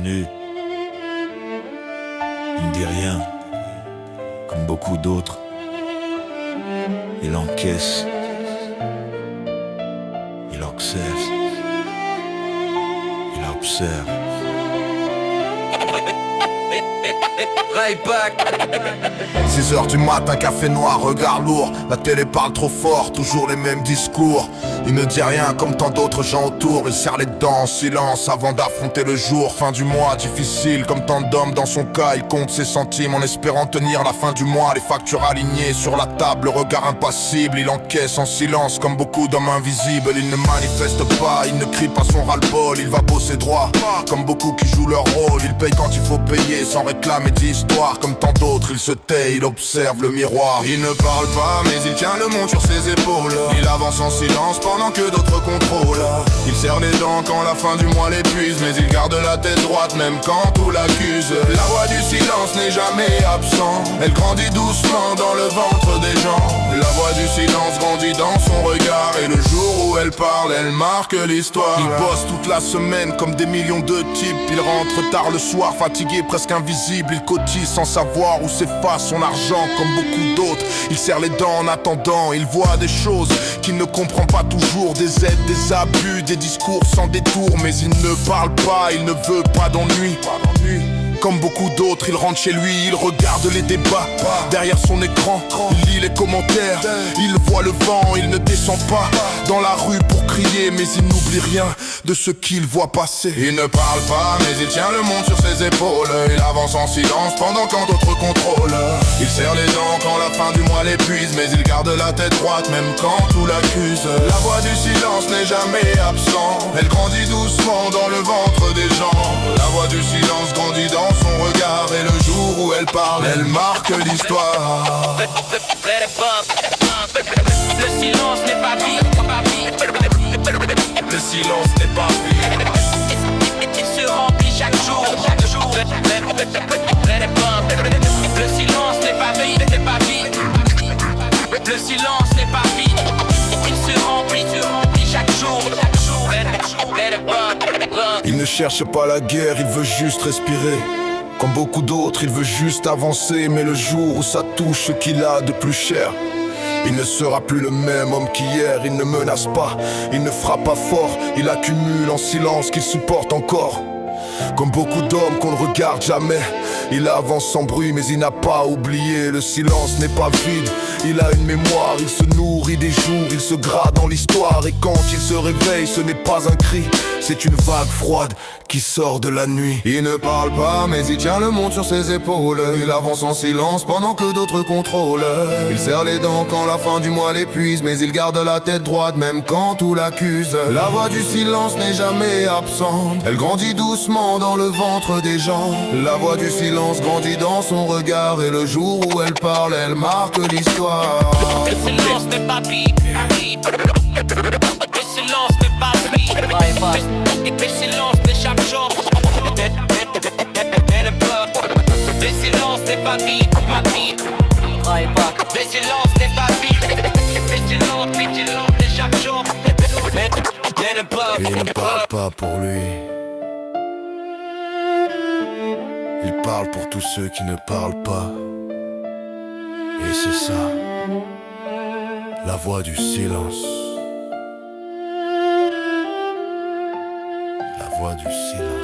nu. Il ne dit rien, comme beaucoup d'autres. Il encaisse, il observe, il observe. 6h du matin, café noir, regard lourd. La télé parle trop fort, toujours les mêmes discours. Il ne dit rien comme tant d'autres gens autour. Il serre les dents en silence avant d'affronter le jour. Fin du mois, difficile comme tant d'hommes dans son cas. Il compte ses centimes en espérant tenir la fin du mois. Les factures alignées sur la table, le regard impassible. Il encaisse en silence comme beaucoup d'hommes invisibles. Il ne manifeste pas, il ne crie pas son ras-le-bol. Il va bosser droit, comme beaucoup qui jouent leur rôle. Il paye quand il faut payer, sans réclamer d'histoire. Comme tant d'autres, il se tait, il observe le miroir. Il ne parle pas, mais il tient le monde sur ses épaules. Il avance en silence pendant que d'autres contrôlent. Il serre les dents quand la fin du mois l'épuise, mais il garde la tête droite même quand tout l'accuse. La voix du silence n'est jamais absent. Elle grandit doucement dans le ventre des gens. La voix du silence grandit dans son regard, et le jour où elle parle, elle marque l'histoire. Il bosse toute la semaine comme des millions de types. Il rentre tard le soir, fatigué, presque invisible. Il cotise sans savoir où s'efface son argent, comme beaucoup d'autres. Il serre les dents en attendant. Il voit des choses qu'il ne comprend pas toujours. Des aides, des abus, des discours sans détour. Mais il ne parle pas, il ne veut pas d'ennui. Comme beaucoup d'autres, il rentre chez lui, il regarde les débats derrière son écran, il lit les commentaires, il voit le vent, il ne descend pas dans la rue pour crier, mais il n'oublie rien de ce qu'il voit passer. Il ne parle pas, mais il tient le monde sur ses épaules. Il avance en silence pendant quand d'autres contrôlent. Il serre les dents quand la fin du mois l'épuise, mais il garde la tête droite même quand tout l'accuse. La voix du silence n'est jamais absent. Elle grandit doucement dans le ventre des gens. La voix du silence grandit dans son regard, et le jour où elle parle, elle marque l'histoire. Le silence n'est pas vie. Le silence n'est pas vie. Il se remplit chaque jour. Le silence n'est pas vie. Le silence n'est pas vie. Il se remplit chaque jour. Il ne cherche pas la guerre, il veut juste respirer. Comme beaucoup d'autres, il veut juste avancer. Mais le jour où ça touche ce qu'il a de plus cher, il ne sera plus le même homme qu'hier. Il ne menace pas, il ne frappe pas fort. Il accumule en silence qu'il supporte encore. Comme beaucoup d'hommes qu'on ne regarde jamais, il avance sans bruit mais il n'a pas oublié. Le silence n'est pas vide, il a une mémoire. Il se nourrit des jours, il se gratte dans l'histoire. Et quand il se réveille, ce n'est pas un cri, c'est une vague froide qui sort de la nuit. Il ne parle pas mais il tient le monde sur ses épaules. Il avance en silence pendant que d'autres contrôlent. Il serre les dents quand la fin du mois l'épuise, mais il garde la tête droite même quand tout l'accuse. La voix du silence n'est jamais absente. Elle grandit doucement dans le ventre des gens. La voix du silence grandit dans son regard, et le jour où elle parle, elle marque l'histoire. Le silence n'est pas vie. Le silence n'est pas vie. Le silence de chaque jour. Le silence n'est pas vie. Le silence n'est pas vie. Le silence de chaque jour. Il ne parle pas pour lui, il parle pour tous ceux qui ne parlent pas. Et c'est ça, la voix du silence. La voix du silence.